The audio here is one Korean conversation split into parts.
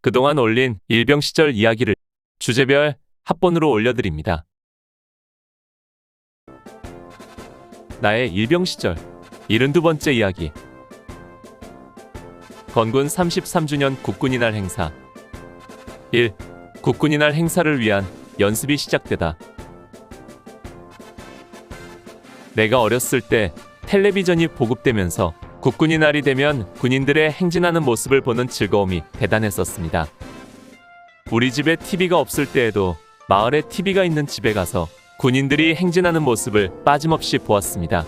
그동안 올린 일병 시절 이야기를 주제별 합본으로 올려드립니다. 나의 일병 시절 72번째 이야기. 건군 33주년 국군이날 행사. 1. 국군이날 행사를 위한 연습이 시작되다. 내가 어렸을 때 텔레비전이 보급되면서 국군이 날이 되면 군인들의 행진하는 모습을 보는 즐거움이 대단했었습니다. 우리 집에 TV가 없을 때에도 마을에 TV가 있는 집에 가서 군인들이 행진하는 모습을 빠짐없이 보았습니다.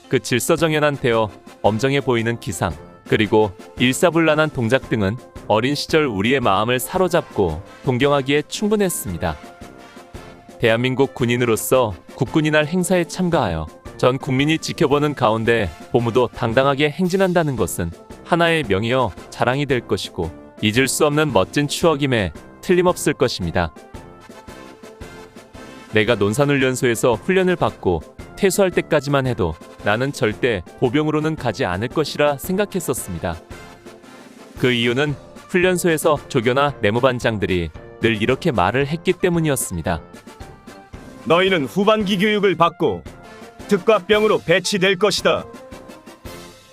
그 질서정연한 대어, 엄정해 보이는 기상, 그리고 일사불란한 동작 등은 어린 시절 우리의 마음을 사로잡고 동경하기에 충분했습니다. 대한민국 군인으로서 국군이날 행사에 참가하여 전 국민이 지켜보는 가운데 보무도 당당하게 행진한다는 것은 하나의 명예여 자랑이 될 것이고 잊을 수 없는 멋진 추억임에 틀림없을 것입니다. 내가 논산훈련소에서 훈련을 받고 퇴소할 때까지만 해도 나는 절대 보병으로는 가지 않을 것이라 생각했었습니다. 그 이유는 훈련소에서 조교나 내무반장들이 늘 이렇게 말을 했기 때문이었습니다. 너희는 후반기 교육을 받고 특과병으로 배치될 것이다.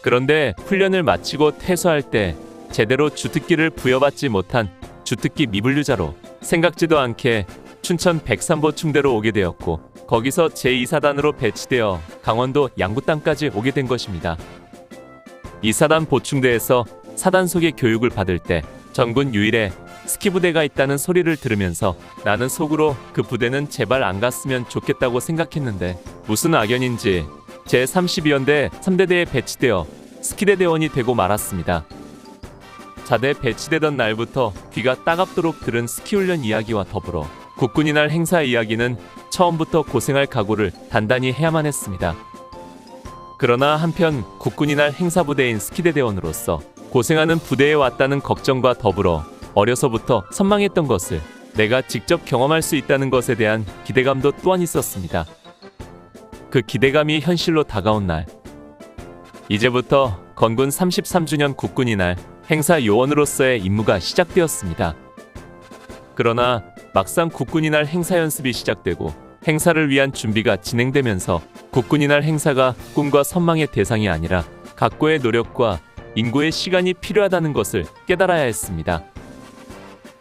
그런데 훈련을 마치고 퇴소할 때 제대로 주특기를 부여받지 못한 주특기 미분류자로 생각지도 않게 춘천 103보 충대로 오게 되었고 거기서 제2사단으로 배치되어 강원도 양구땅까지 오게 된 것입니다. 이 사단 보충대에서 사단 속의 교육을 받을 때 전군 유일의 스키부대가 있다는 소리를 들으면서 나는 속으로 그 부대는 제발 안 갔으면 좋겠다고 생각했는데 무슨 악연인지 제32연대 3대대에 배치되어 스키대 대원이 되고 말았습니다. 자대 배치되던 날부터 귀가 따갑도록 들은 스키훈련 이야기와 더불어 국군이날 행사 이야기는 처음부터 고생할 각오를 단단히 해야만 했습니다. 그러나 한편 국군이날 행사부대인 스키대 대원으로서 고생하는 부대에 왔다는 걱정과 더불어 어려서부터 선망했던 것을 내가 직접 경험할 수 있다는 것에 대한 기대감도 또한 있었습니다. 그 기대감이 현실로 다가온 날, 이제부터 건군 33주년 국군이날 행사 요원으로서의 임무가 시작되었습니다. 그러나 막상 국군이날 행사 연습이 시작되고 행사를 위한 준비가 진행되면서 국군이날 행사가 꿈과 선망의 대상이 아니라 각고의 노력과 인고의 시간이 필요하다는 것을 깨달아야 했습니다.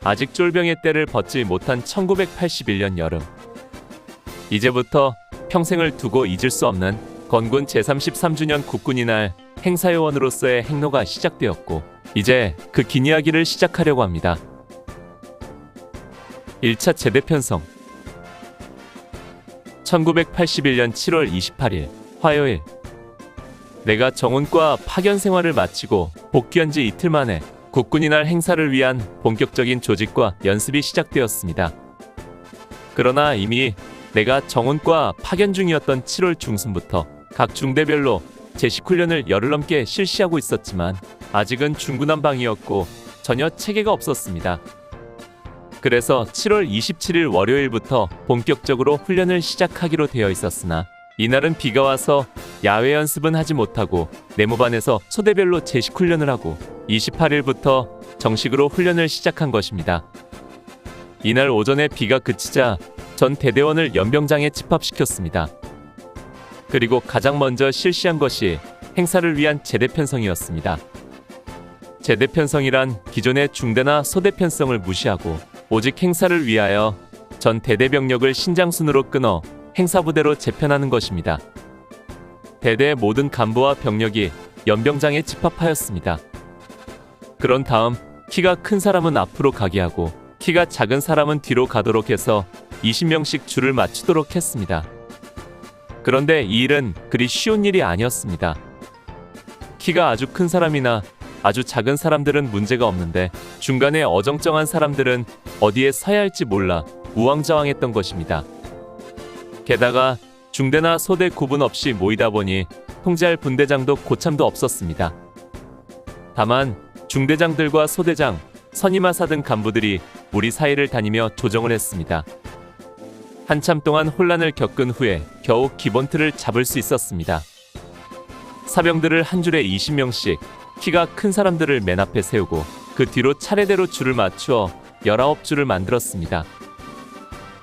아직 쫄병의 때를 벗지 못한 1981년 여름. 이제부터 평생을 두고 잊을 수 없는 건군 제33주년 국군이날 행사요원으로서의 행로가 시작되었고 이제 그 긴 이야기를 시작하려고 합니다. 1차 제대 편성. 1981년 7월 28일 화요일. 내가 정훈과 파견 생활을 마치고 복귀한 지 이틀 만에 국군이날 행사를 위한 본격적인 조직과 연습이 시작되었습니다. 그러나 이미 내가 정훈과 파견 중이었던 7월 중순부터 각 중대별로 제식훈련을 열흘 넘게 실시하고 있었지만 아직은 중구난방이었고 전혀 체계가 없었습니다. 그래서 7월 27일 월요일부터 본격적으로 훈련을 시작하기로 되어 있었으나 이날은 비가 와서 야외 연습은 하지 못하고 내무반에서 소대별로 제식훈련을 하고 28일부터 정식으로 훈련을 시작한 것입니다. 이날 오전에 비가 그치자 전 대대원을 연병장에 집합시켰습니다. 그리고 가장 먼저 실시한 것이 행사를 위한 제대 편성이었습니다. 제대 편성이란 기존의 중대나 소대 편성을 무시하고 오직 행사를 위하여 전 대대병력을 신장순으로 끊어 행사부대로 재편하는 것입니다. 대대의 모든 간부와 병력이 연병장에 집합하였습니다. 그런 다음 키가 큰 사람은 앞으로 가게 하고 키가 작은 사람은 뒤로 가도록 해서 20명씩 줄을 맞추도록 했습니다. 그런데 이 일은 그리 쉬운 일이 아니었습니다. 키가 아주 큰 사람이나 아주 작은 사람들은 문제가 없는데 중간에 어정쩡한 사람들은 어디에 서야 할지 몰라 우왕좌왕했던 것입니다. 게다가 중대나 소대 구분 없이 모이다 보니 통제할 분대장도 고참도 없었습니다. 다만 중대장들과 소대장, 선임하사 등 간부들이 우리 사이를 다니며 조정을 했습니다. 한참 동안 혼란을 겪은 후에 겨우 기본 틀을 잡을 수 있었습니다. 사병들을 한 줄에 20명씩 키가 큰 사람들을 맨 앞에 세우고 그 뒤로 차례대로 줄을 맞추어 19줄을 만들었습니다.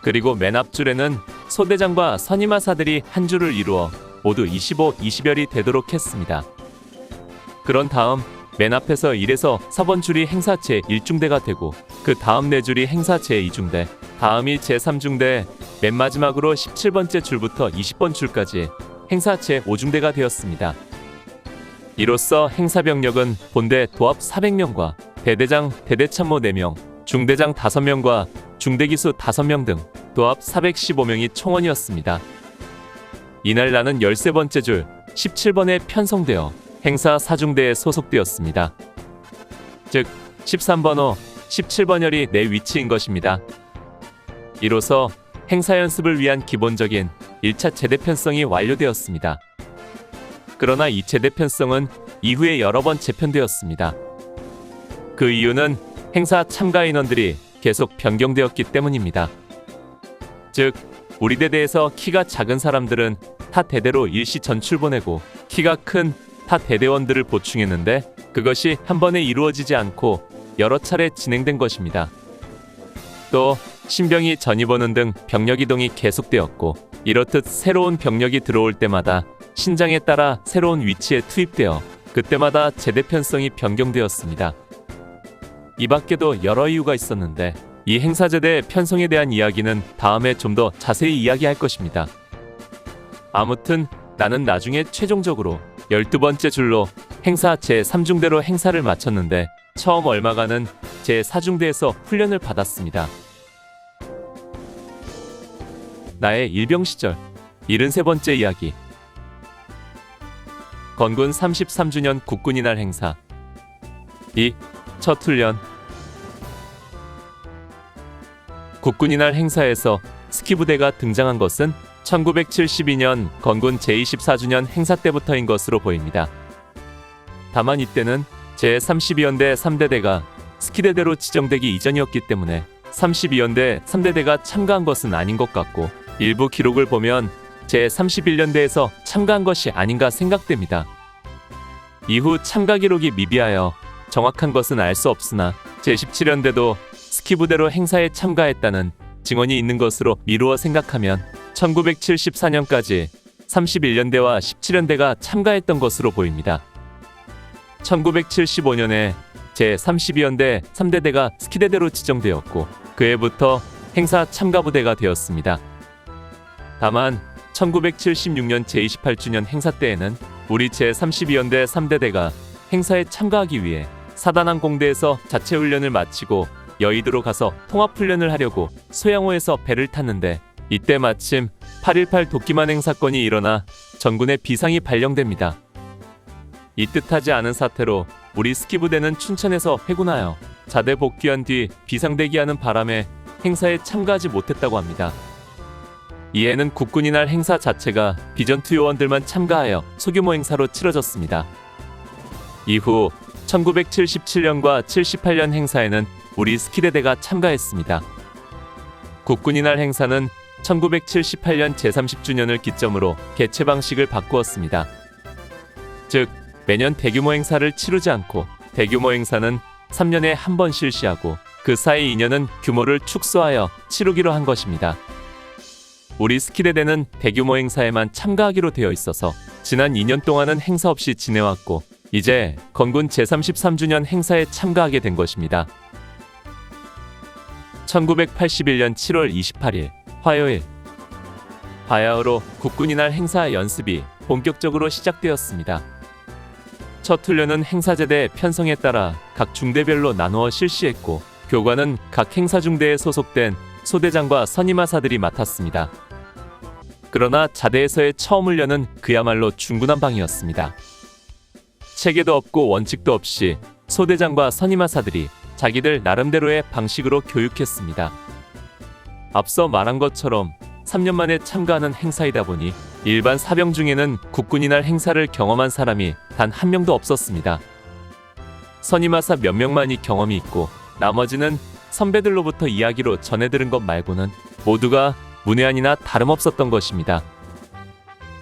그리고 맨 앞줄에는 소대장과 선임하사들이 한 줄을 이루어 모두 25, 20열이 되도록 했습니다. 그런 다음 맨 앞에서 1에서 4번 줄이 행사 제1중대가 되고 그 다음 4줄이 행사 제2중대, 다음이 제3중대, 맨 마지막으로 17번째 줄부터 20번 줄까지 행사 제5중대가 되었습니다. 이로써 행사병력은 본대 도합 400명과 대대장, 대대참모 4명, 중대장 5명과 중대기수 5명 등 도합 415명이 총원이었습니다. 이날 나는 13번째 줄 17번에 편성되어 행사 4중대에 소속되었습니다. 즉 13번호, 17번열이 내 위치인 것입니다. 이로써 행사 연습을 위한 기본적인 1차 제대 편성이 완료되었습니다. 그러나 이 제대 편성은 이후에 여러 번 재편되었습니다. 그 이유는 행사 참가 인원들이 계속 변경되었기 때문입니다. 즉, 우리 대대에서 키가 작은 사람들은 타 대대로 일시 전출 보내고 키가 큰 타 대대원들을 보충했는데 그것이 한 번에 이루어지지 않고 여러 차례 진행된 것입니다. 또 신병이 전입오는 등 병력 이동이 계속되었고 이렇듯 새로운 병력이 들어올 때마다 신장에 따라 새로운 위치에 투입되어 그때마다 제대 편성이 변경되었습니다. 이 밖에도 여러 이유가 있었는데 이 행사제대 편성에 대한 이야기는 다음에 좀 더 자세히 이야기할 것입니다. 아무튼 나는 나중에 최종적으로 12번째 줄로 행사 제3중대로 행사를 마쳤는데 처음 얼마간은 제4중대에서 훈련을 받았습니다. 나의 일병 시절 73번째 이야기. 건군 33주년 국군의 날 행사. 첫 훈련. 국군의 날 행사에서 스키부대가 등장한 것은 1972년 건군 제24주년 행사 때부터인 것으로 보입니다. 다만 이때는 제32연대 3대대가 스키대대로 지정되기 이전이었기 때문에 32연대 3대대가 참가한 것은 아닌 것 같고 일부 기록을 보면 제31연대에서 참가한 것이 아닌가 생각됩니다. 이후 참가 기록이 미비하여 정확한 것은 알 수 없으나 제17연대도 스키부대로 행사에 참가했다는 증언이 있는 것으로 미루어 생각하면 1974년까지 31연대와 17연대가 참가했던 것으로 보입니다. 1975년에 제32연대 3대대가 스키대대로 지정되었고 그해부터 행사 참가부대가 되었습니다. 다만 1976년 제28주년 행사 때에는 우리 제32연대 3대대가 행사에 참가하기 위해 사단항공대에서 자체 훈련을 마치고 여의도로 가서 통합훈련을 하려고 소양호에서 배를 탔는데 이때 마침 8.18 도끼만행 사건이 일어나 전군에 비상이 발령됩니다. 이 뜻하지 않은 사태로 우리 스키부대는 춘천에서 회군하여 자대 복귀한 뒤 비상대기하는 바람에 행사에 참가하지 못했다고 합니다. 이해는 국군의 날 행사 자체가 비전투 요원들만 참가하여 소규모 행사로 치러졌습니다. 이후 1977년과 78년 행사에는 우리 스키대대가 참가했습니다. 국군의 날 행사는 1978년 제30주년을 기점으로 개최 방식을 바꾸었습니다. 즉, 매년 대규모 행사를 치르지 않고 대규모 행사는 3년에 한 번 실시하고 그 사이 2년은 규모를 축소하여 치르기로 한 것입니다. 우리 스키대대는 대규모 행사에만 참가하기로 되어 있어서 지난 2년 동안은 행사 없이 지내왔고 이제 건군 제33주년 행사에 참가하게 된 것입니다. 1981년 7월 28일 화요일 바야흐로 국군의 날 행사 연습이 본격적으로 시작되었습니다. 첫 훈련은 행사제대 편성에 따라 각 중대별로 나누어 실시했고 교관은 각 행사중대에 소속된 소대장과 선임하사들이 맡았습니다. 그러나 자대에서의 처음 훈련은 그야말로 중구난방이었습니다. 체계도 없고 원칙도 없이 소대장과 선임하사들이 자기들 나름대로의 방식으로 교육했습니다. 앞서 말한 것처럼 3년 만에 참가하는 행사이다 보니 일반 사병 중에는 국군의 날 행사를 경험한 사람이 단 한 명도 없었습니다. 선임하사 몇 명만이 경험이 있고 나머지는 선배들로부터 이야기로 전해 들은 것 말고는 모두가 문외한이나 다름없었던 것입니다.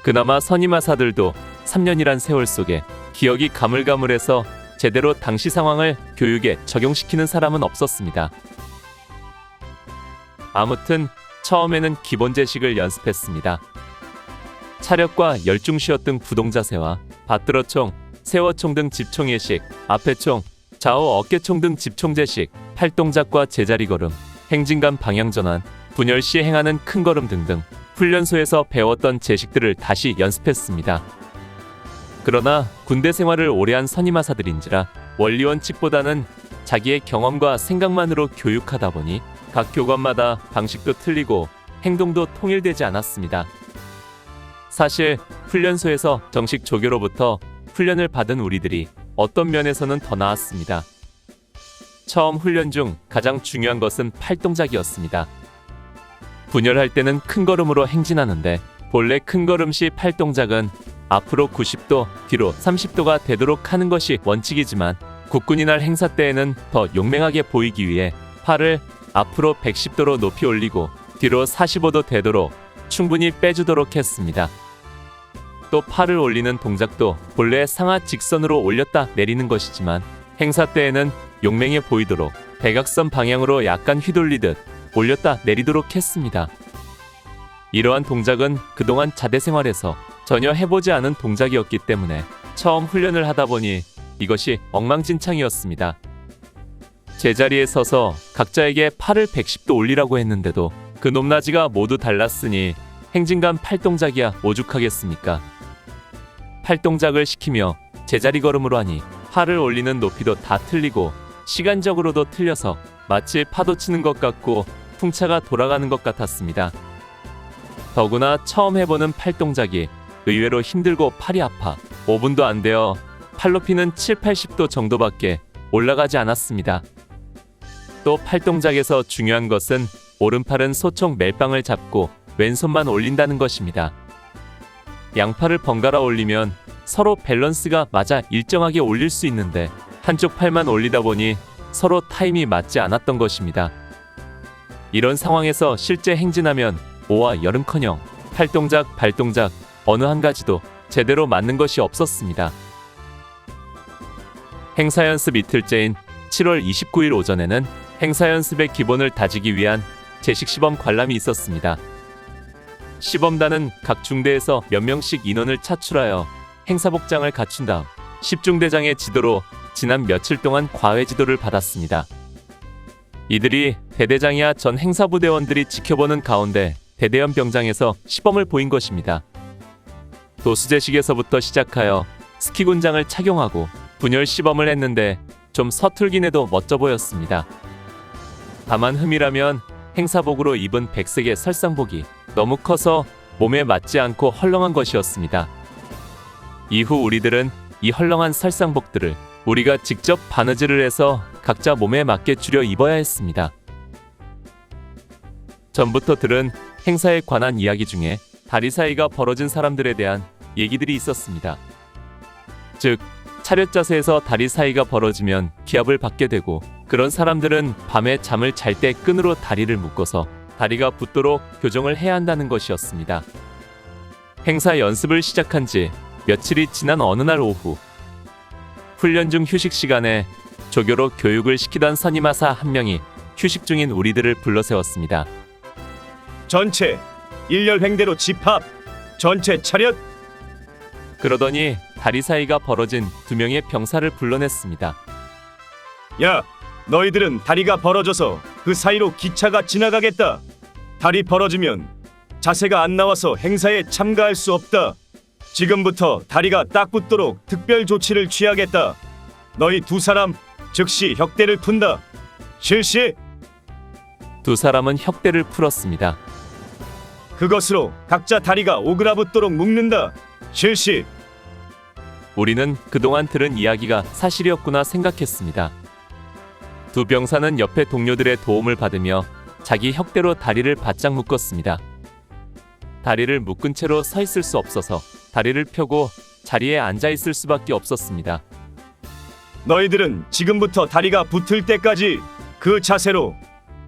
그나마 선임하사들도 3년이란 세월 속에 기억이 가물가물해서 제대로 당시 상황을 교육에 적용시키는 사람은 없었습니다. 아무튼 처음에는 기본 제식을 연습했습니다. 차력과 열중시어 등 부동자세와 받들어총, 세워총 등 집총 예식, 앞에총, 좌우 어깨총 등 집총 제식, 팔동작과 제자리 걸음, 행진간 방향 전환, 분열 시 행하는 큰 걸음 등등 훈련소에서 배웠던 제식들을 다시 연습했습니다. 그러나 군대 생활을 오래한 선임하사들인지라 원리원칙보다는 자기의 경험과 생각만으로 교육하다 보니 각 교관마다 방식도 틀리고 행동도 통일되지 않았습니다. 사실 훈련소에서 정식 조교로부터 훈련을 받은 우리들이 어떤 면에서는 더 나았습니다. 처음 훈련 중 가장 중요한 것은 팔동작이었습니다. 분열할 때는 큰 걸음으로 행진하는데 본래 큰 걸음 시 팔동작은 앞으로 90도, 뒤로 30도가 되도록 하는 것이 원칙이지만 국군이 날 행사 때에는 더 용맹하게 보이기 위해 팔을 앞으로 110도로 높이 올리고 뒤로 45도 되도록 충분히 빼주도록 했습니다. 또 팔을 올리는 동작도 본래 상하 직선으로 올렸다 내리는 것이지만 행사 때에는 용맹해 보이도록 대각선 방향으로 약간 휘돌리듯 올렸다 내리도록 했습니다. 이러한 동작은 그동안 자대 생활에서 전혀 해보지 않은 동작이었기 때문에 처음 훈련을 하다 보니 이것이 엉망진창이었습니다. 제자리에 서서 각자에게 팔을 110도 올리라고 했는데도 그 높낮이가 모두 달랐으니 행진간 팔동작이야 오죽하겠습니까? 팔동작을 시키며 제자리 걸음으로 하니 팔을 올리는 높이도 다 틀리고 시간적으로도 틀려서 마치 파도 치는 것 같고 풍차가 돌아가는 것 같았습니다. 더구나 처음 해보는 팔동작이 의외로 힘들고 팔이 아파 5분도 안 되어 팔 높이는 7, 80도 정도밖에 올라가지 않았습니다. 또 팔동작에서 중요한 것은 오른팔은 소총 멜빵을 잡고 왼손만 올린다는 것입니다. 양팔을 번갈아 올리면 서로 밸런스가 맞아 일정하게 올릴 수 있는데 한쪽 팔만 올리다 보니 서로 타임이 맞지 않았던 것입니다. 이런 상황에서 실제 행진하면 오와 열은커녕 팔동작, 발동작 어느 한 가지도 제대로 맞는 것이 없었습니다. 행사 연습 이틀째인 7월 29일 오전에는 행사 연습의 기본을 다지기 위한 제식 시범 관람이 있었습니다. 시범단은 각 중대에서 몇 명씩 인원을 차출하여 행사복장을 갖춘 다음 10중대장의 지도로 지난 며칠 동안 과외 지도를 받았습니다. 이들이 대대장이야 전 행사부대원들이 지켜보는 가운데 대대연 병장에서 시범을 보인 것입니다. 도수제식에서부터 시작하여 스키군장을 착용하고 분열 시범을 했는데 좀 서툴긴 해도 멋져 보였습니다. 다만 흠이라면 행사복으로 입은 백색의 설상복이 너무 커서 몸에 맞지 않고 헐렁한 것이었습니다. 이후 우리들은 이 헐렁한 설상복들을 우리가 직접 바느질을 해서 각자 몸에 맞게 줄여 입어야 했습니다. 전부터 들은 행사에 관한 이야기 중에 다리 사이가 벌어진 사람들에 대한 얘기들이 있었습니다. 즉, 차렷 자세에서 다리 사이가 벌어지면 기합을 받게 되고 그런 사람들은 밤에 잠을 잘 때 끈으로 다리를 묶어서 다리가 붙도록 교정을 해야 한다는 것이었습니다. 행사 연습을 시작한 지 며칠이 지난 어느 날 오후 훈련 중 휴식 시간에 조교로 교육을 시키던 선임하사 한 명이 휴식 중인 우리들을 불러 세웠습니다. 전체 일렬횡대로 집합. 전체 차렷. 그러더니 다리 사이가 벌어진 2명의 병사를 불러냈습니다. 야, 너희들은 다리가 벌어져서 그 사이로 기차가 지나가겠다. 다리 벌어지면 자세가 안 나와서 행사에 참가할 수 없다. 지금부터 다리가 딱 붙도록 특별 조치를 취하겠다. 너희 2사람 즉시 혁대를 푼다. 실시. 2사람은 혁대를 풀었습니다. 그것으로 각자 다리가 오그라붙도록 묶는다. 실시. 우리는 그동안 들은 이야기가 사실이었구나 생각했습니다. 2 병사는 옆에 동료들의 도움을 받으며 자기 혁대로 다리를 바짝 묶었습니다. 다리를 묶은 채로 서 있을 수 없어서 다리를 펴고 자리에 앉아 있을 수밖에 없었습니다. 너희들은 지금부터 다리가 붙을 때까지 그 자세로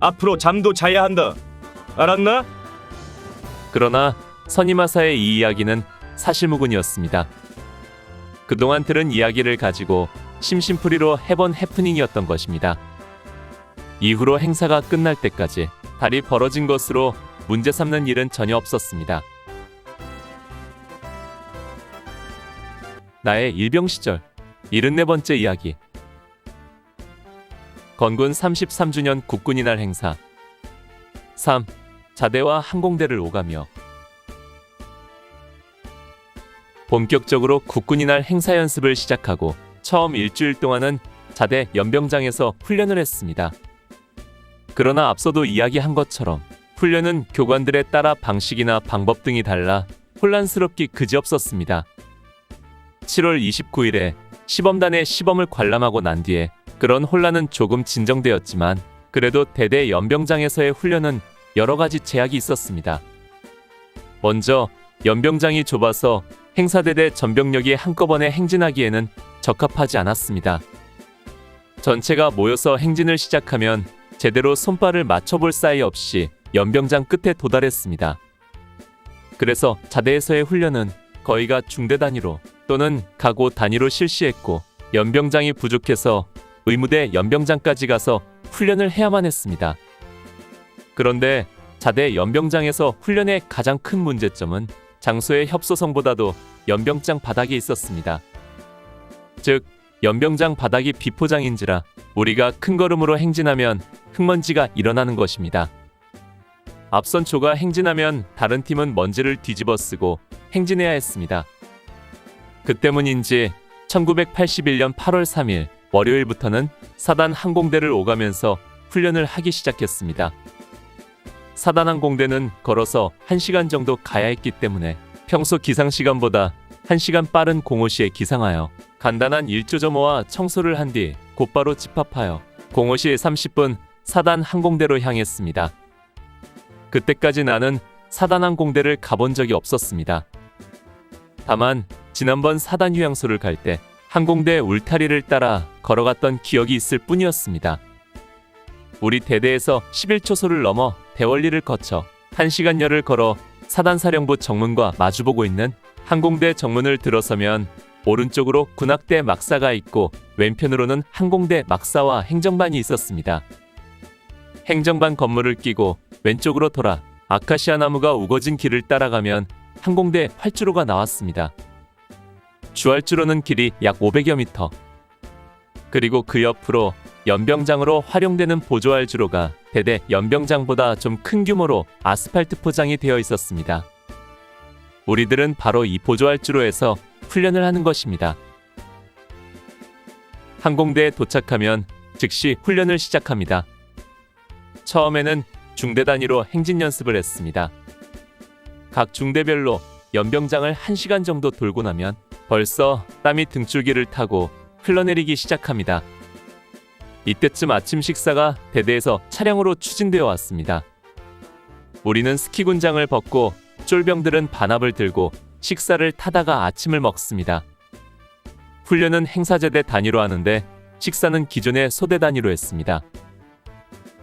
앞으로 잠도 자야 한다. 알았나? 그러나 선임하사의 이 이야기는 사실무근이었습니다. 그동안 들은 이야기를 가지고 심심풀이로 해본 해프닝이었던 것입니다. 이후로 행사가 끝날 때까지 달이 벌어진 것으로 문제 삼는 일은 전혀 없었습니다. 나의 일병 시절 74번째 이야기. 건군 33주년 국군이날 행사. 3. 자대와 항공대를 오가며. 본격적으로 국군이날 행사 연습을 시작하고 처음 일주일 동안은 자대 연병장에서 훈련을 했습니다. 그러나 앞서도 이야기한 것처럼 훈련은 교관들에 따라 방식이나 방법 등이 달라 혼란스럽기 그지없었습니다. 7월 29일에 시범단의 시범을 관람하고 난 뒤에 그런 혼란은 조금 진정되었지만 그래도 대대 연병장에서의 훈련은 여러 가지 제약이 있었습니다. 먼저 연병장이 좁아서 행사대대 전병력이 한꺼번에 행진하기에는 적합하지 않았습니다. 전체가 모여서 행진을 시작하면 제대로 손발을 맞춰볼 사이 없이 연병장 끝에 도달했습니다. 그래서 자대에서의 훈련은 거의가 중대 단위로 또는 가고 단위로 실시했고 연병장이 부족해서 의무대 연병장까지 가서 훈련을 해야만 했습니다. 그런데 자대 연병장에서 훈련의 가장 큰 문제점은 장소의 협소성보다도 연병장 바닥에 있었습니다. 즉, 연병장 바닥이 비포장인지라 우리가 큰 걸음으로 행진하면 흙먼지가 일어나는 것입니다. 앞선 조가 행진하면 다른 팀은 먼지를 뒤집어 쓰고 행진해야 했습니다. 그 때문인지 1981년 8월 3일 월요일부터는 사단 항공대를 오가면서 훈련을 하기 시작했습니다. 사단 항공대는 걸어서 1시간 정도 가야 했기 때문에 평소 기상시간보다 1시간 빠른 공호시에 기상하여 간단한 일조점호와 청소를 한 뒤 곧바로 집합하여 공호시 30분 사단 항공대로 향했습니다. 그때까지 나는 사단 항공대를 가본 적이 없었습니다. 다만 지난번 사단 휴양소를 갈 때 항공대 울타리를 따라 걸어갔던 기억이 있을 뿐이었습니다. 우리 대대에서 11초소를 넘어 대월리를 거쳐 1시간여를 걸어 사단사령부 정문과 마주보고 있는 항공대 정문을 들어서면 오른쪽으로 군악대 막사가 있고 왼편으로는 항공대 막사와 행정반이 있었습니다. 행정반 건물을 끼고 왼쪽으로 돌아 아카시아 나무가 우거진 길을 따라가면 항공대 활주로가 나왔습니다. 주활주로는 길이 약 500여 미터. 그리고 그 옆으로 연병장으로 활용되는 보조활주로가 대대 연병장보다 좀 큰 규모로 아스팔트 포장이 되어 있었습니다. 우리들은 바로 이 보조활주로에서 훈련을 하는 것입니다. 항공대에 도착하면 즉시 훈련을 시작합니다. 처음에는 중대 단위로 행진 연습을 했습니다. 각 중대별로 연병장을 1시간 정도 돌고 나면 벌써 땀이 등줄기를 타고 흘러내리기 시작합니다. 이때쯤 아침 식사가 대대에서 차량으로 추진되어 왔습니다. 우리는 스키군장을 벗고 쫄병들은 반합을 들고 식사를 타다가 아침을 먹습니다. 훈련은 행사제대 단위로 하는데 식사는 기존의 소대 단위로 했습니다.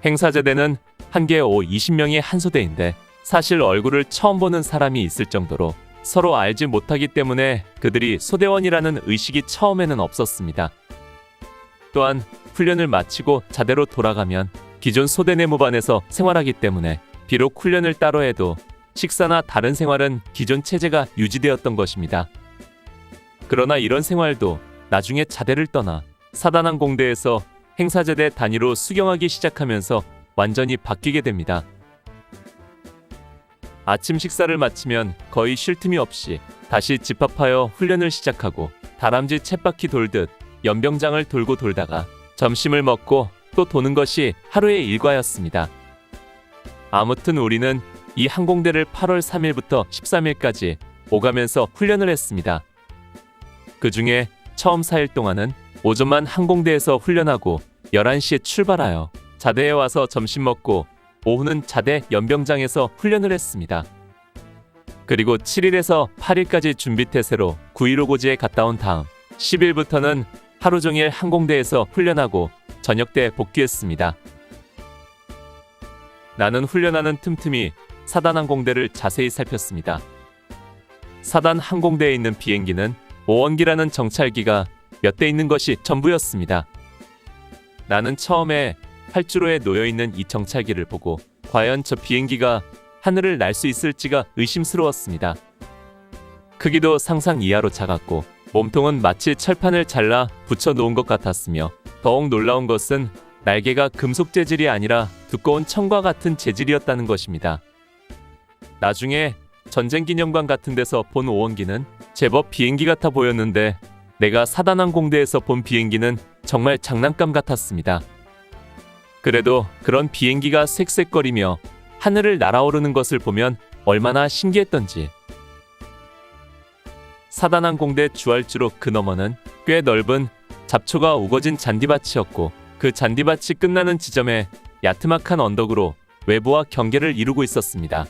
행사제대는 한 개 오 20명이 한 소대인데 사실 얼굴을 처음 보는 사람이 있을 정도로 서로 알지 못하기 때문에 그들이 소대원이라는 의식이 처음에는 없었습니다. 또한 훈련을 마치고 자대로 돌아가면 기존 소대 내무반에서 생활하기 때문에 비록 훈련을 따로 해도 식사나 다른 생활은 기존 체제가 유지되었던 것입니다. 그러나 이런 생활도 나중에 자대를 떠나 사단항공대에서 행사제대 단위로 수경하기 시작하면서 완전히 바뀌게 됩니다. 아침 식사를 마치면 거의 쉴 틈이 없이 다시 집합하여 훈련을 시작하고 다람쥐 쳇바퀴 돌듯 연병장을 돌고 돌다가 점심을 먹고 또 도는 것이 하루의 일과였습니다. 아무튼 우리는 이 항공대를 8월 3일부터 13일까지 오가면서 훈련을 했습니다. 그 중에 처음 4일 동안은 오전만 항공대에서 훈련하고 11시에 출발하여 자대에 와서 점심 먹고 오후는 자대 연병장에서 훈련을 했습니다. 그리고 7일에서 8일까지 준비태세로 9.15고지에 갔다 온 다음 10일부터는 하루 종일 항공대에서 훈련하고 저녁 때 복귀했습니다. 나는 훈련하는 틈틈이 사단 항공대를 자세히 살폈습니다. 사단 항공대에 있는 비행기는 오원기라는 정찰기가 몇 대 있는 것이 전부였습니다. 나는 처음에 활주로에 놓여있는 이 정찰기를 보고 과연 저 비행기가 하늘을 날 수 있을지가 의심스러웠습니다. 크기도 상상 이하로 작았고 몸통은 마치 철판을 잘라 붙여놓은 것 같았으며 더욱 놀라운 것은 날개가 금속 재질이 아니라 두꺼운 천과 같은 재질이었다는 것입니다. 나중에 전쟁기념관 같은 데서 본 오원기는 제법 비행기 같아 보였는데 내가 사단항공대에서 본 비행기는 정말 장난감 같았습니다. 그래도 그런 비행기가 쌕쌕거리며 하늘을 날아오르는 것을 보면 얼마나 신기했던지. 사단항공대 주활주로 그 너머는 꽤 넓은 잡초가 우거진 잔디밭이었고 그 잔디밭이 끝나는 지점에 야트막한 언덕으로 외부와 경계를 이루고 있었습니다.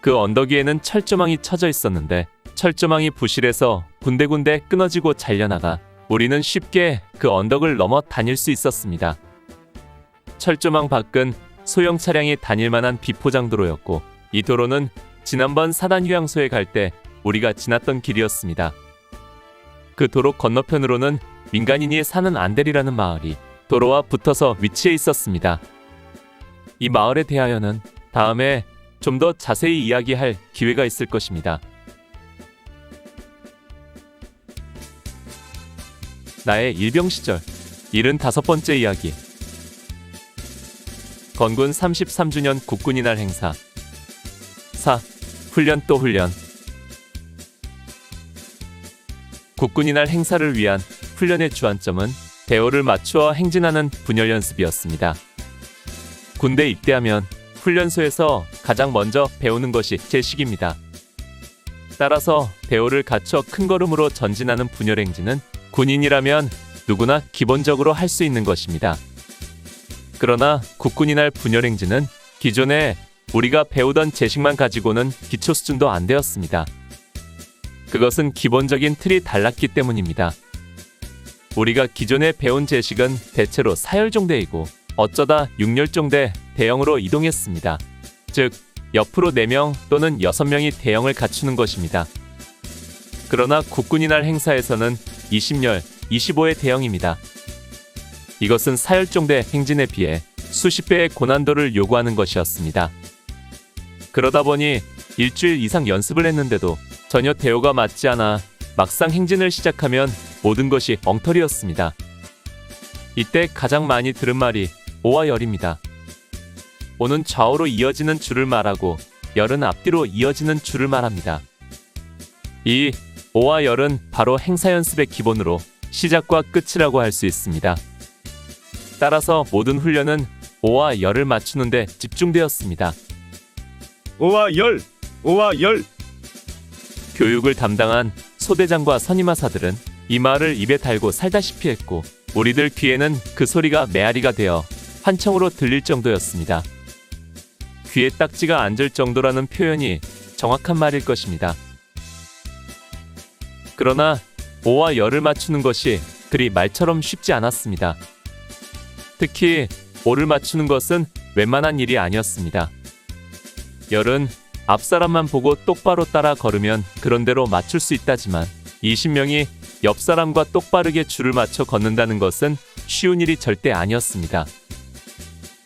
그 언덕 위에는 철조망이 쳐져 있었는데 철조망이 부실해서 군데군데 끊어지고 잘려나가 우리는 쉽게 그 언덕을 넘어 다닐 수 있었습니다. 철조망 밖은 소형 차량이 다닐 만한 비포장도로였고 이 도로는 지난번 사단 휴양소에 갈 때 우리가 지났던 길이었습니다. 그 도로 건너편으로는 민간인이 사는 안델이라는 마을이 도로와 붙어서 위치해 있었습니다. 이 마을에 대하여는 다음에 좀 더 자세히 이야기할 기회가 있을 것입니다. 나의 일병 시절 75번째 이야기. 건군 33주년 국군이날 행사. 4. 훈련 또 훈련. 국군이날 행사를 위한 훈련의 주안점은 대오를 맞추어 행진하는 분열 연습이었습니다. 군대 입대하면 훈련소에서 가장 먼저 배우는 것이 제식입니다. 따라서 대오를 갖춰 큰 걸음으로 전진하는 분열 행진은 군인이라면 누구나 기본적으로 할 수 있는 것입니다. 그러나 국군이날 분열 행진은 기존에 우리가 배우던 제식만 가지고는 기초 수준도 안 되었습니다. 그것은 기본적인 틀이 달랐기 때문입니다. 우리가 기존에 배운 제식은 대체로 사열종대이고 어쩌다 6렬종대 대형으로 이동했습니다. 즉 옆으로 4명 또는 6명이 대형을 갖추는 것입니다. 그러나 국군이날 행사에서는 20열, 25의 대형입니다. 이것은 사열종대 행진에 비해 수십 배의 고난도를 요구하는 것이었습니다. 그러다 보니 일주일 이상 연습을 했는데도 전혀 대오가 맞지 않아 막상 행진을 시작하면 모든 것이 엉터리였습니다. 이때 가장 많이 들은 말이 오와 열입니다. 오는 좌우로 이어지는 줄을 말하고 열은 앞뒤로 이어지는 줄을 말합니다. 이 오와 열은 바로 행사 연습의 기본으로 시작과 끝이라고 할 수 있습니다. 따라서 모든 훈련은 오와 열을 맞추는 데 집중되었습니다. 오와 열, 오와 열. 교육을 담당한 소대장과 선임하사들은 이 말을 입에 달고 살다시피 했고 우리들 귀에는 그 소리가 메아리가 되어 환청으로 들릴 정도였습니다. 귀에 딱지가 앉을 정도라는 표현이 정확한 말일 것입니다. 그러나 오와 열을 맞추는 것이 그리 말처럼 쉽지 않았습니다. 특히 오를 맞추는 것은 웬만한 일이 아니었습니다. 열은 앞사람만 보고 똑바로 따라 걸으면 그런대로 맞출 수 있다지만 20명이 옆사람과 똑바르게 줄을 맞춰 걷는다는 것은 쉬운 일이 절대 아니었습니다.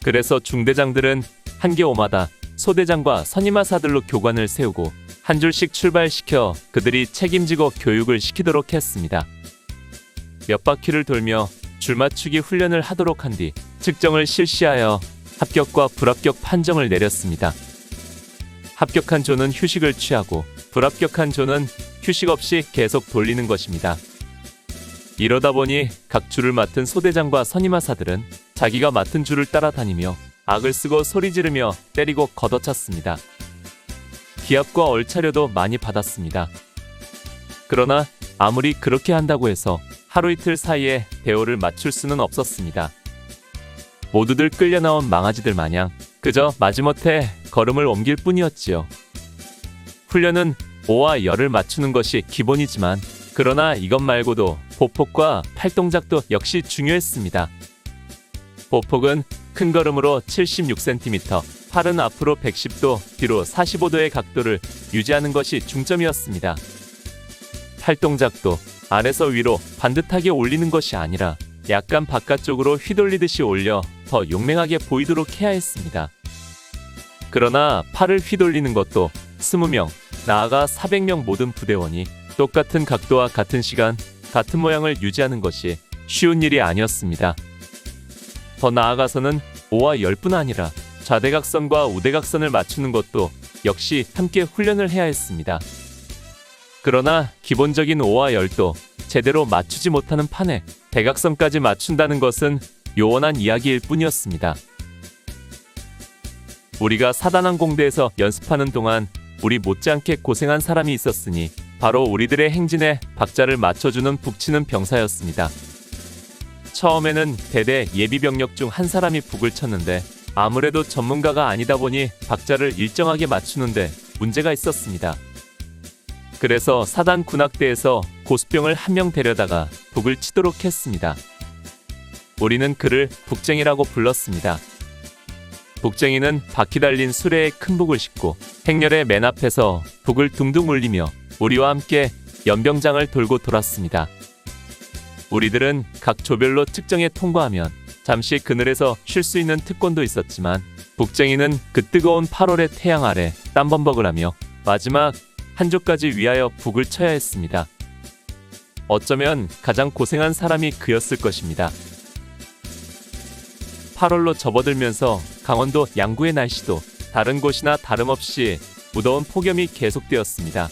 그래서 중대장들은 한 개 오마다 소대장과 선임하사들로 교관을 세우고 한 줄씩 출발시켜 그들이 책임지고 교육을 시키도록 했습니다. 몇 바퀴를 돌며 줄맞추기 훈련을 하도록 한 뒤 측정을 실시하여 합격과 불합격 판정을 내렸습니다. 합격한 조는 휴식을 취하고 불합격한 조는 휴식 없이 계속 돌리는 것입니다. 이러다 보니 각 줄을 맡은 소대장과 선임하사들은 자기가 맡은 줄을 따라다니며 악을 쓰고 소리 지르며 때리고 걷어찼습니다. 기합과 얼차려도 많이 받았습니다. 그러나 아무리 그렇게 한다고 해서 하루 이틀 사이에 대오를 맞출 수는 없었습니다. 모두들 끌려 나온 망아지들 마냥 그저 마지못해 걸음을 옮길 뿐이었지요. 훈련은 오와 열을 맞추는 것이 기본이지만 그러나 이것 말고도 보폭과 팔동작도 역시 중요했습니다. 보폭은 큰 걸음으로 76cm, 팔은 앞으로 110도, 뒤로 45도의 각도를 유지하는 것이 중점이었습니다. 팔동작도 아래서 위로 반듯하게 올리는 것이 아니라 약간 바깥쪽으로 휘돌리듯이 올려 더 용맹하게 보이도록 해야 했습니다. 그러나 팔을 휘돌리는 것도 20명, 나아가 400명 모든 부대원이 똑같은 각도와 같은 시간, 같은 모양을 유지하는 것이 쉬운 일이 아니었습니다. 더 나아가서는 5와 10뿐 아니라 좌대각선과 우대각선을 맞추는 것도 역시 함께 훈련을 해야 했습니다. 그러나 기본적인 5와 10도 제대로 맞추지 못하는 판에 대각선까지 맞춘다는 것은 요원한 이야기일 뿐이었습니다. 우리가 사단항공대에서 연습하는 동안 우리 못지않게 고생한 사람이 있었으니 바로 우리들의 행진에 박자를 맞춰주는 북치는 병사였습니다. 처음에는 대대 예비병력 중 한 사람이 북을 쳤는데 아무래도 전문가가 아니다 보니 박자를 일정하게 맞추는데 문제가 있었습니다. 그래서 사단 군악대에서 고수병을 한 명 데려다가 북을 치도록 했습니다. 우리는 그를 북쟁이라고 불렀습니다. 북쟁이는 바퀴 달린 수레에 큰 북을 싣고 행렬의 맨 앞에서 북을 둥둥 울리며 우리와 함께 연병장을 돌고 돌았습니다. 우리들은 각 조별로 측정에 통과하면 잠시 그늘에서 쉴 수 있는 특권도 있었지만 북쟁이는 그 뜨거운 8월의 태양 아래 땀범벅을 하며 마지막 한 조까지 위하여 북을 쳐야 했습니다. 어쩌면 가장 고생한 사람이 그였을 것입니다. 8월로 접어들면서 강원도 양구의 날씨도 다른 곳이나 다름없이 무더운 폭염이 계속되었습니다.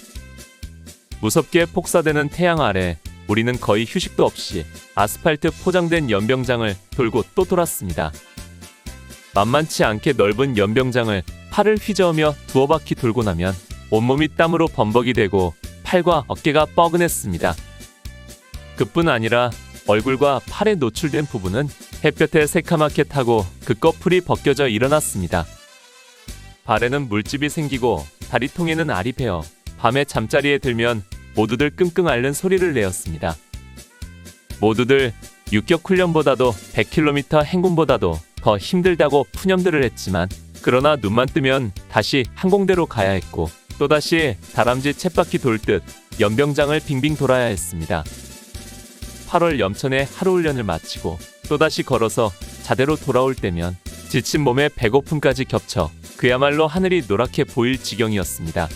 무섭게 폭사되는 태양 아래 우리는 거의 휴식도 없이 아스팔트 포장된 연병장을 돌고 또 돌았습니다. 만만치 않게 넓은 연병장을 팔을 휘저으며 두어 바퀴 돌고 나면 온몸이 땀으로 범벅이 되고 팔과 어깨가 뻐근했습니다. 그뿐 아니라 얼굴과 팔에 노출된 부분은 햇볕에 새카맣게 타고 그 꺼풀이 벗겨져 일어났습니다. 발에는 물집이 생기고 다리통에는 알이 베어 밤에 잠자리에 들면 모두들 끙끙 앓는 소리를 내었습니다. 모두들 육격 훈련보다도 100km 행군보다도 더 힘들다고 푸념들을 했지만 그러나 눈만 뜨면 다시 항공대로 가야 했고 또다시 다람쥐 쳇바퀴 돌듯 연병장을 빙빙 돌아야 했습니다. 8월 염천에 하루 훈련을 마치고 또다시 걸어서 자대로 돌아올 때면 지친 몸에 배고픔까지 겹쳐 그야말로 하늘이 노랗게 보일 지경이었습니다.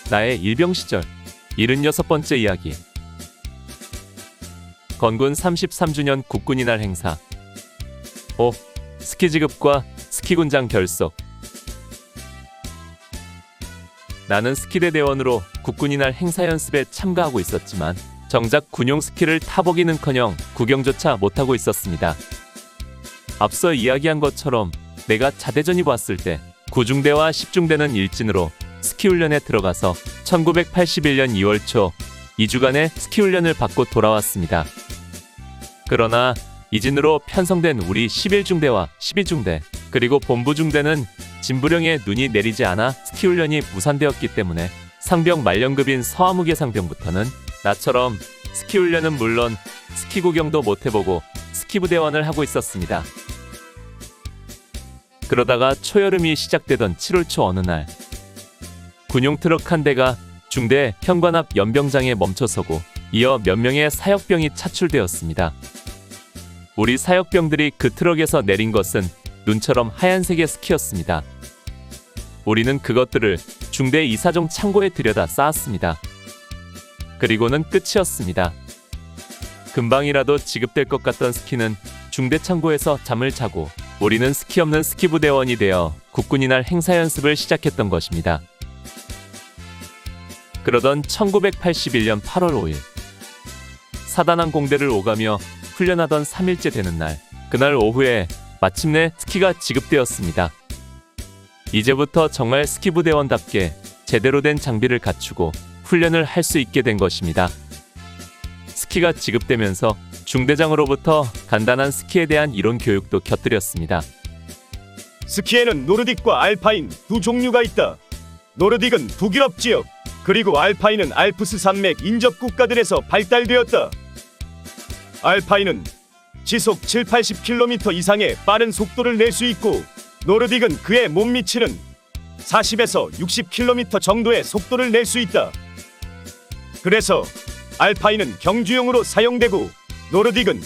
나의 일병 시절 76번째 이야기. 건군 33주년 국군이날 행사. 5. 스키 지급과 스키군장 결속. 나는 스키대 대원으로 국군이날 행사 연습에 참가하고 있었지만 정작 군용 스키를 타보기는커녕 구경조차 못하고 있었습니다. 앞서 이야기한 것처럼 내가 자대전입 왔을 때 9중대와 10중대는 일진으로 스키 훈련에 들어가서 1981년 2월 초 2주간의 스키 훈련을 받고 돌아왔습니다. 그러나 이진으로 편성된 우리 11중대와 12중대 그리고 본부중대는 진부령에 눈이 내리지 않아 스키 훈련이 무산되었기 때문에 상병 말년급인 서아무개 상병부터는 나처럼 스키 훈련은 물론 스키 구경도 못 해보고 스키부대원을 하고 있었습니다. 그러다가 초여름이 시작되던 7월 초 어느 날 군용 트럭 한 대가 중대 현관 앞 연병장에 멈춰서고 이어 몇 명의 사역병이 차출되었습니다. 우리 사역병들이 그 트럭에서 내린 것은 눈처럼 하얀색의 스키였습니다. 우리는 그것들을 중대 이사정 창고에 들여다 쌓았습니다. 그리고는 끝이었습니다. 금방이라도 지급될 것 같던 스키는 중대 창고에서 잠을 자고 우리는 스키 없는 스키부대원이 되어 국군이날 행사 연습을 시작했던 것입니다. 그러던 1981년 8월 5일 사단항공대를 오가며 훈련하던 3일째 되는 날, 그날 오후에 마침내 스키가 지급되었습니다. 이제부터 정말 스키부대원답게 제대로 된 장비를 갖추고 훈련을 할 수 있게 된 것입니다. 스키가 지급되면서 중대장으로부터 간단한 스키에 대한 이론 교육도 곁들였습니다. 스키에는 노르딕과 알파인 두 종류가 있다. 노르딕은 북유럽 지역, 그리고 알파인은 알프스 산맥 인접 국가들에서 발달되었다. 알파인은 시속 7-80km 이상의 빠른 속도를 낼 수 있고 노르딕은 그에 못 미치는 40에서 60km 정도의 속도를 낼 수 있다. 그래서 알파인은 경주용으로 사용되고 노르딕은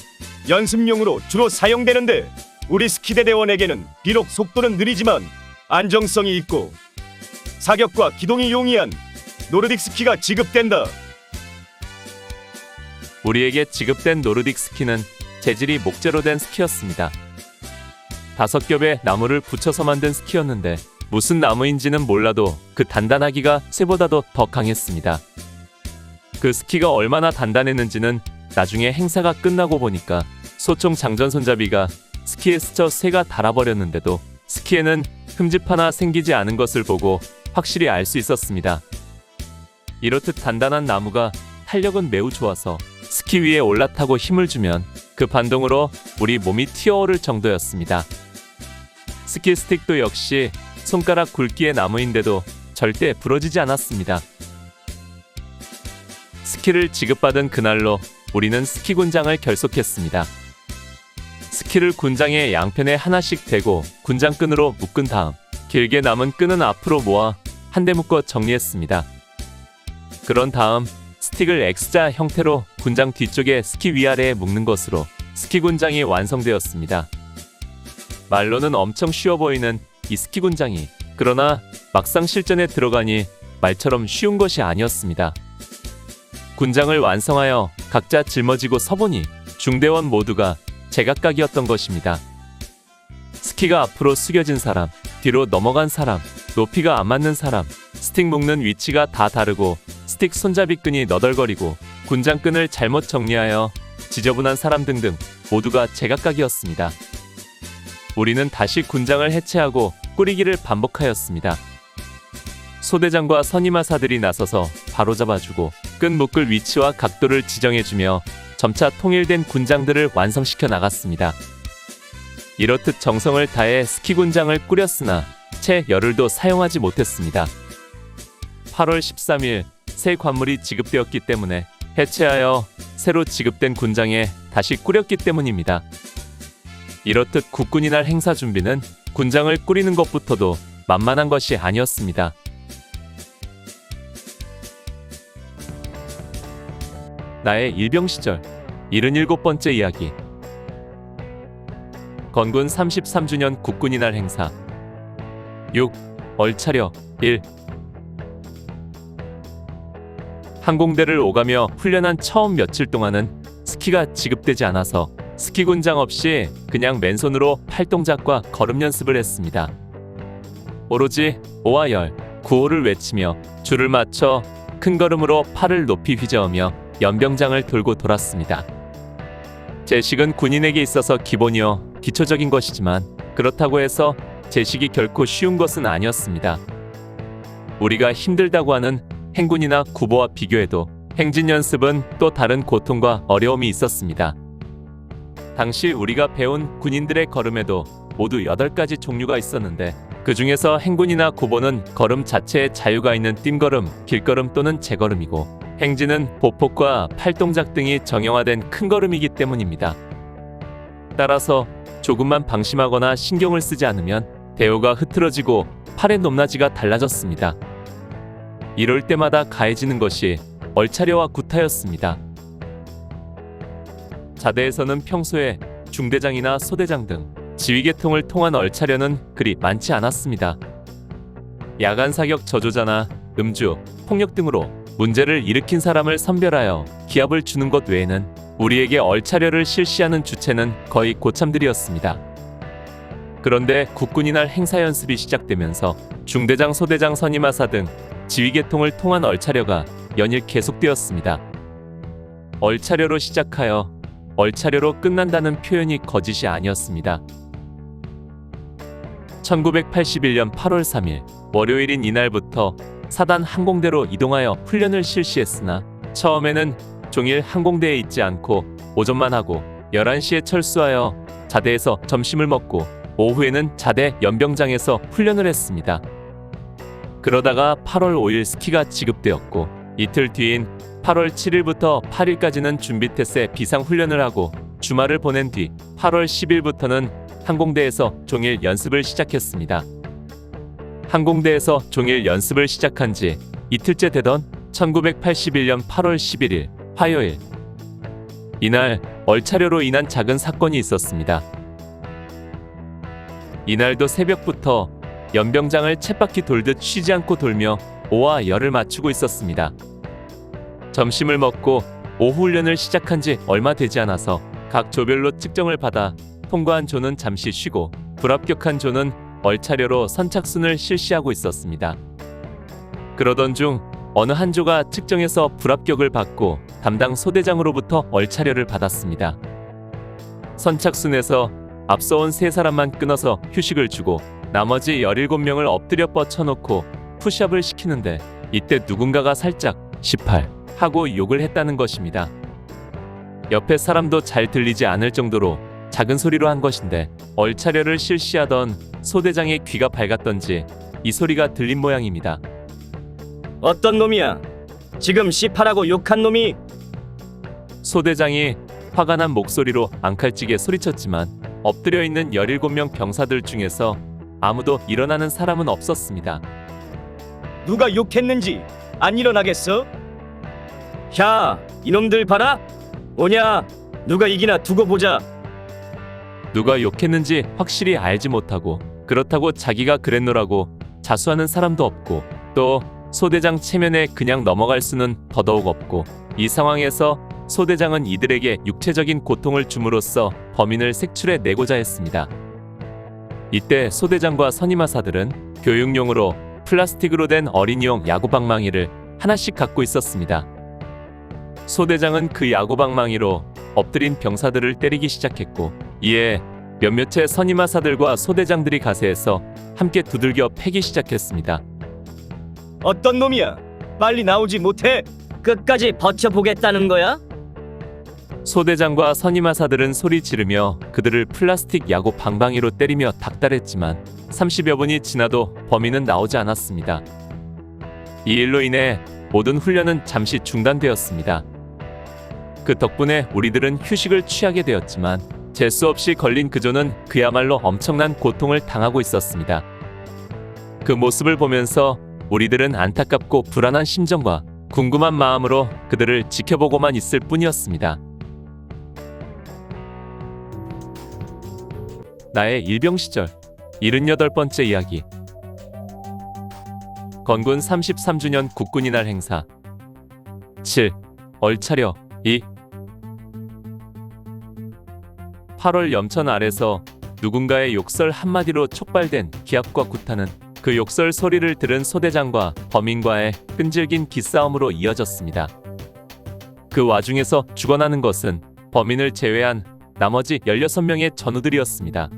연습용으로 주로 사용되는데 우리 스키 대대원에게는 비록 속도는 느리지만 안정성이 있고 사격과 기동이 용이한 노르딕 스키가 지급된다. 우리에게 지급된 노르딕 스키는 재질이 목재로 된 스키였습니다. 5겹의 나무를 붙여서 만든 스키였는데 무슨 나무인지는 몰라도 그 단단하기가 쇠보다도 더 강했습니다. 그 스키가 얼마나 단단했는지는 나중에 행사가 끝나고 보니까 소총 장전 손잡이가 스키에 스쳐 쇠가 닳아버렸는데도 스키에는 흠집 하나 생기지 않은 것을 보고 확실히 알 수 있었습니다. 이렇듯 단단한 나무가 탄력은 매우 좋아서 스키 위에 올라타고 힘을 주면 그 반동으로 우리 몸이 튀어오를 정도였습니다. 스키 스틱도 역시 손가락 굵기의 나무인데도 절대 부러지지 않았습니다. 스키를 지급받은 그날로 우리는 스키 군장을 결속했습니다. 스키를 군장의 양편에 하나씩 대고 군장끈으로 묶은 다음 길게 남은 끈은 앞으로 모아 한데 묶어 정리했습니다. 그런 다음 스틱을 X자 형태로 군장 뒤쪽에 스키 위아래에 묶는 것으로 스키 군장이 완성되었습니다. 말로는 엄청 쉬워 보이는 이 스키 군장이 그러나 막상 실전에 들어가니 말처럼 쉬운 것이 아니었습니다. 군장을 완성하여 각자 짊어지고 서보니 중대원 모두가 제각각이었던 것입니다. 스키가 앞으로 숙여진 사람, 뒤로 넘어간 사람, 높이가 안 맞는 사람, 스틱 묶는 위치가 다 다르고 스틱 손잡이 끈이 너덜거리고 군장끈을 잘못 정리하여 지저분한 사람 등등 모두가 제각각이었습니다. 우리는 다시 군장을 해체하고 꾸리기를 반복하였습니다. 소대장과 선임하사들이 나서서 바로잡아주고 끈 묶을 위치와 각도를 지정해주며 점차 통일된 군장들을 완성시켜 나갔습니다. 이렇듯 정성을 다해 스키 군장을 꾸렸으나 채 열흘도 사용하지 못했습니다. 8월 13일 새 관물이 지급되었기 때문에 해체하여 새로 지급된 군장에 다시 꾸렸기 때문입니다. 이렇듯 국군이 날 행사 준비는 군장을 꾸리는 것부터도 만만한 것이 아니었습니다. 나의 일병 시절 77번째 이야기. 건군 33주년 국군이 날 행사 6. 얼차려 1. 항공대를 오가며 훈련한 처음 며칠 동안은 스키가 지급되지 않아서 스키 군장 없이 그냥 맨손으로 팔동작과 걸음 연습을 했습니다. 오로지 5와 열, 9호를 외치며 줄을 맞춰 큰 걸음으로 팔을 높이 휘저으며 연병장을 돌고 돌았습니다. 제식은 군인에게 있어서 기본이요 기초적인 것이지만 그렇다고 해서 제식이 결코 쉬운 것은 아니었습니다. 우리가 힘들다고 하는 행군이나 구보와 비교해도 행진 연습은 또 다른 고통과 어려움이 있었습니다. 당시 우리가 배운 군인들의 걸음에도 모두 8가지 종류가 있었는데 그 중에서 행군이나 구보는 걸음 자체에 자유가 있는 뜀걸음, 길걸음 또는 제걸음이고 행진은 보폭과 팔동작 등이 정형화된 큰 걸음이기 때문입니다. 따라서 조금만 방심하거나 신경을 쓰지 않으면 대우가 흐트러지고 팔의 높낮이가 달라졌습니다. 이럴 때마다 가해지는 것이 얼차려와 구타였습니다. 자대에서는 평소에 중대장이나 소대장 등 지휘계통을 통한 얼차려는 그리 많지 않았습니다. 야간 사격 저조자나 음주, 폭력 등으로 문제를 일으킨 사람을 선별하여 기합을 주는 것 외에는 우리에게 얼차려를 실시하는 주체는 거의 고참들이었습니다. 그런데 국군이 날 행사 연습이 시작되면서 중대장, 소대장, 선임하사 등 지휘계통을 통한 얼차려가 연일 계속되었습니다. 얼차려로 시작하여 얼차려로 끝난다는 표현이 거짓이 아니었습니다. 1981년 8월 3일 월요일인 이날부터 사단 항공대로 이동하여 훈련을 실시했으나 처음에는 종일 항공대에 있지 않고 오전만 하고 11시에 철수하여 자대에서 점심을 먹고 오후에는 자대 연병장에서 훈련을 했습니다. 그러다가 8월 5일 스키가 지급되었고 이틀 뒤인 8월 7일부터 8일까지는 준비태세 비상훈련을 하고 주말을 보낸 뒤 8월 10일부터는 항공대에서 종일 연습을 시작했습니다. 항공대에서 종일 연습을 시작한 지 이틀째 되던 1981년 8월 11일 화요일. 이날 얼차려로 인한 작은 사건이 있었습니다. 이날도 새벽부터 연병장을 쳇바퀴 돌듯 쉬지 않고 돌며 오와 열을 맞추고 있었습니다. 점심을 먹고 오후 훈련을 시작한 지 얼마 되지 않아서 각 조별로 측정을 받아 통과한 조는 잠시 쉬고 불합격한 조는 얼차려로 선착순을 실시하고 있었습니다. 그러던 중 어느 한 조가 측정에서 불합격을 받고 담당 소대장으로부터 얼차려를 받았습니다. 선착순에서 앞서온 3사람만 끊어서 휴식을 주고 나머지 17명을 엎드려 뻗쳐놓고 푸시업을 시키는데 이때 누군가가 살짝 18 하고 욕을 했다는 것입니다. 옆에 사람도 잘 들리지 않을 정도로 작은 소리로 한 것인데 얼차려를 실시하던 소대장의 귀가 밝았던지 이 소리가 들린 모양입니다. 어떤 놈이야? 지금 18하고 욕한 놈이? 소대장이 화가 난 목소리로 앙칼지게 소리쳤지만 엎드려 있는 17명 병사들 중에서 아무도 일어나는 사람은 없었습니다. 누가 욕했는지 안 일어나겠어? 야, 이놈들 봐라. 오냐? 누가 이기나 두고 보자. 누가 욕했는지 확실히 알지 못하고 그렇다고 자기가 그랬노라고 자수하는 사람도 없고 또 소대장 체면에 그냥 넘어갈 수는 더더욱 없고 이 상황에서 소대장은 이들에게 육체적인 고통을 줌으로써 범인을 색출해 내고자 했습니다. 이때 소대장과 선임하사들은 교육용으로 플라스틱으로 된 어린이용 야구방망이를 하나씩 갖고 있었습니다. 소대장은 그 야구방망이로 엎드린 병사들을 때리기 시작했고 이에 몇몇의 선임하사들과 소대장들이 가세해서 함께 두들겨 패기 시작했습니다. 어떤 놈이야? 빨리 나오지 못해? 끝까지 버텨보겠다는 거야? 소대장과 선임하사들은 소리 지르며 그들을 플라스틱 야구 방망이로 때리며 닥달했지만 30여 분이 지나도 범인은 나오지 않았습니다. 이 일로 인해 모든 훈련은 잠시 중단되었습니다. 그 덕분에 우리들은 휴식을 취하게 되었지만 재수 없이 걸린 그조는 그야말로 엄청난 고통을 당하고 있었습니다. 그 모습을 보면서 우리들은 안타깝고 불안한 심정과 궁금한 마음으로 그들을 지켜보고만 있을 뿐이었습니다. 나의 일병 시절 78번째 이야기. 건군 33주년 국군이날 행사 7. 얼차려 2. 8월 염천 아래서 누군가의 욕설 한마디로 촉발된 기합과 구타는 그 욕설 소리를 들은 소대장과 범인과의 끈질긴 기싸움으로 이어졌습니다. 그 와중에서 죽어나는 것은 범인을 제외한 나머지 16명의 전우들이었습니다.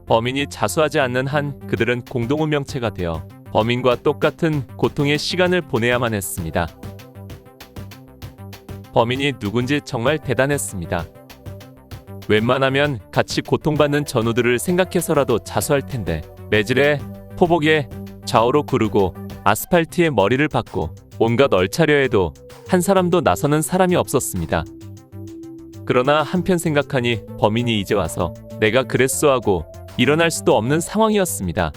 범인이 자수하지 않는 한 그들은 공동운명체가 되어 범인과 똑같은 고통의 시간을 보내야만 했습니다. 범인이 누군지 정말 대단했습니다. 웬만하면 같이 고통받는 전우들을 생각해서라도 자수할 텐데 매질에 포복에 좌우로 구르고 아스팔트에 머리를 박고 온갖 얼차려에도 한 사람도 나서는 사람이 없었습니다. 그러나 한편 생각하니 범인이 이제 와서 내가 그랬어 하고 일어날 수도 없는 상황이었습니다.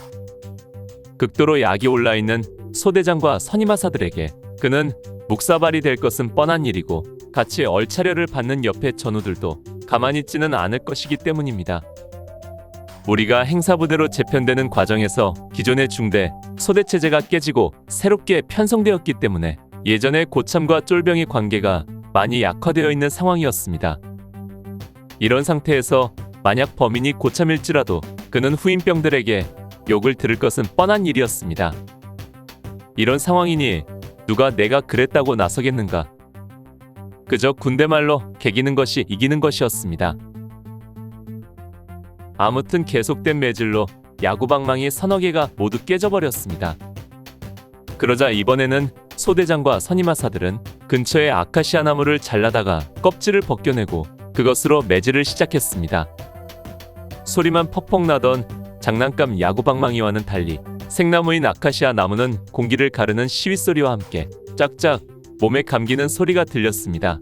극도로 약이 올라있는 소대장과 선임하사들에게 그는 묵사발이 될 것은 뻔한 일이고 같이 얼차려를 받는 옆의 전우들도 가만히 있지는 않을 것이기 때문입니다. 우리가 행사부대로 재편되는 과정에서 기존의 중대, 소대체제가 깨지고 새롭게 편성되었기 때문에 예전의 고참과 쫄병의 관계가 많이 약화되어 있는 상황이었습니다. 이런 상태에서 만약 범인이 고참일지라도 그는 후임병들에게 욕을 들을 것은 뻔한 일이었습니다. 이런 상황이니 누가 내가 그랬다고 나서겠는가? 그저 군대말로 개기는 것이 이기는 것이었습니다. 아무튼 계속된 매질로 야구방망이 서너 개가 모두 깨져버렸습니다. 그러자 이번에는 소대장과 선임하사들은 근처의 아카시아 나무를 잘라다가 껍질을 벗겨내고 그것으로 매질을 시작했습니다. 소리만 퍽퍽 나던 장난감 야구방망이와는 달리 생나무인 아카시아 나무는 공기를 가르는 시위소리와 함께 짝짝 몸에 감기는 소리가 들렸습니다.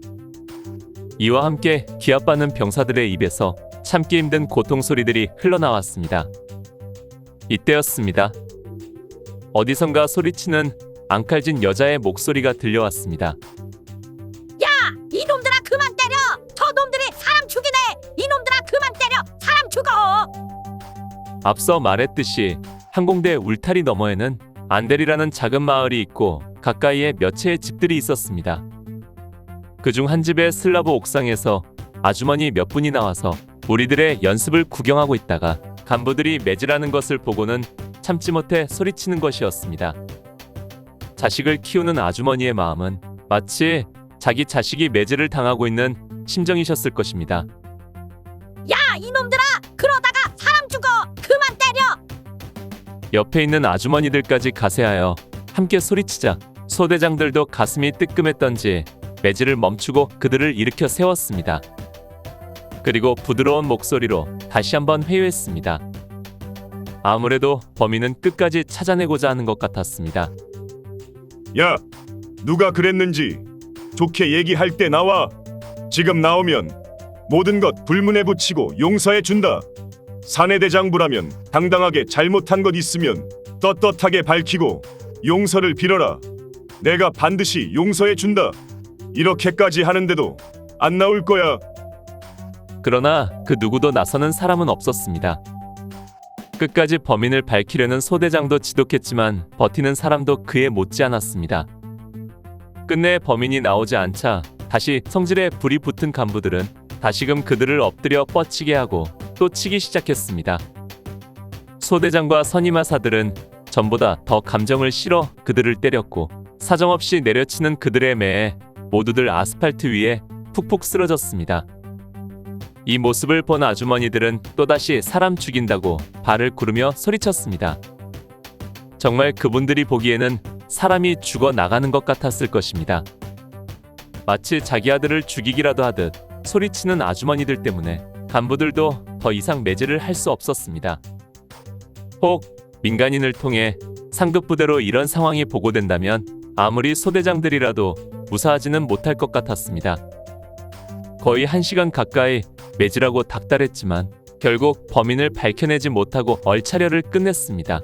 이와 함께 기합받는 병사들의 입에서 참기 힘든 고통 소리들이 흘러나왔습니다. 이때였습니다. 어디선가 소리치는 앙칼진 여자의 목소리가 들려왔습니다. 이놈들아 그만 때려! 저놈들이 사람 죽이네! 이놈들아 그만 때려! 사람 죽어! 앞서 말했듯이 항공대 울타리 너머에는 안델이라는 작은 마을이 있고 가까이에 몇 채의 집들이 있었습니다. 그중 한 집의 슬라브 옥상에서 아주머니 몇 분이 나와서 우리들의 연습을 구경하고 있다가 간부들이 매질하는 것을 보고는 참지 못해 소리치는 것이었습니다. 자식을 키우는 아주머니의 마음은 마치 자기 자식이 매질을 당하고 있는 심정이셨을 것입니다. 야 이놈들아! 그러다가 사람 죽어! 그만 때려! 옆에 있는 아주머니들까지 가세하여 함께 소리치자 소대장들도 가슴이 뜨끔했던지 매질을 멈추고 그들을 일으켜 세웠습니다. 그리고 부드러운 목소리로 다시 한번 회유했습니다. 아무래도 범인은 끝까지 찾아내고자 하는 것 같았습니다. 야, 누가 그랬는지 좋게 얘기할 때 나와. 지금 나오면 모든 것 불문에 붙이고 용서해 준다. 사내대장부라면 당당하게 잘못한 것 있으면 떳떳하게 밝히고 용서를 빌어라. 내가 반드시 용서해 준다. 이렇게까지 하는데도 안 나올 거야. 그러나 그 누구도 나서는 사람은 없었습니다. 끝까지 범인을 밝히려는 소대장도 지독했지만 버티는 사람도 그에 못지않았습니다. 끝내 범인이 나오지 않자 다시 성질에 불이 붙은 간부들은 다시금 그들을 엎드려 뻗치게 하고 또 치기 시작했습니다. 소대장과 선임하사들은 전보다 더 감정을 실어 그들을 때렸고 사정없이 내려치는 그들의 매에 모두들 아스팔트 위에 푹푹 쓰러졌습니다. 이 모습을 본 아주머니들은 또다시 사람 죽인다고 발을 구르며 소리쳤습니다. 정말 그분들이 보기에는 사람이 죽어 나가는 것 같았을 것입니다. 마치 자기 아들을 죽이기라도 하듯 소리치는 아주머니들 때문에 간부들도 더 이상 매질을 할 수 없었습니다. 혹 민간인을 통해 상급부대로 이런 상황이 보고된다면 아무리 소대장들이라도 무사하지는 못할 것 같았습니다. 거의 1시간 가까이 매질하고 닥달했지만 결국 범인을 밝혀내지 못하고 얼차려를 끝냈습니다.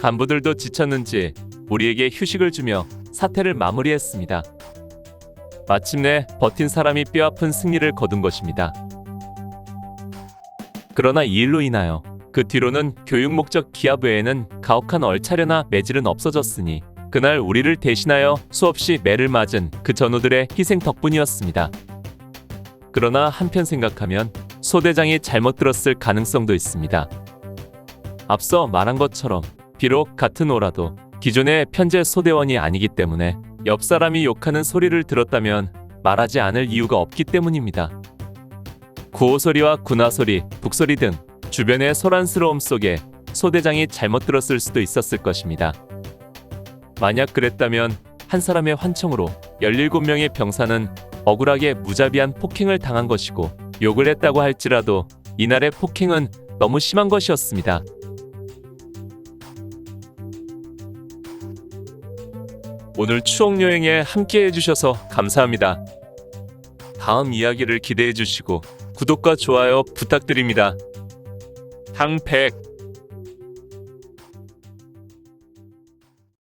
간부들도 지쳤는지 우리에게 휴식을 주며 사태를 마무리했습니다. 마침내 버틴 사람이 뼈아픈 승리를 거둔 것입니다. 그러나 이 일로 인하여 그 뒤로는 교육 목적 기합 외에는 가혹한 얼차려나 매질은 없어졌으니 그날 우리를 대신하여 수없이 매를 맞은 그 전우들의 희생 덕분이었습니다. 그러나 한편 생각하면 소대장이 잘못 들었을 가능성도 있습니다. 앞서 말한 것처럼 비록 같은 오라도 기존의 편제 소대원이 아니기 때문에 옆 사람이 욕하는 소리를 들었다면 말하지 않을 이유가 없기 때문입니다. 구호 소리와 군화 소리, 북소리 등 주변의 소란스러움 속에 소대장이 잘못 들었을 수도 있었을 것입니다. 만약 그랬다면 한 사람의 환청으로 17명의 병사는 억울하게 무자비한 폭행을 당한 것이고 욕을 했다고 할지라도 이날의 폭행은 너무 심한 것이었습니다. 오늘 추억여행에 함께 해주셔서 감사합니다. 다음 이야기를 기대해 주시고 구독과 좋아요 부탁드립니다. 항백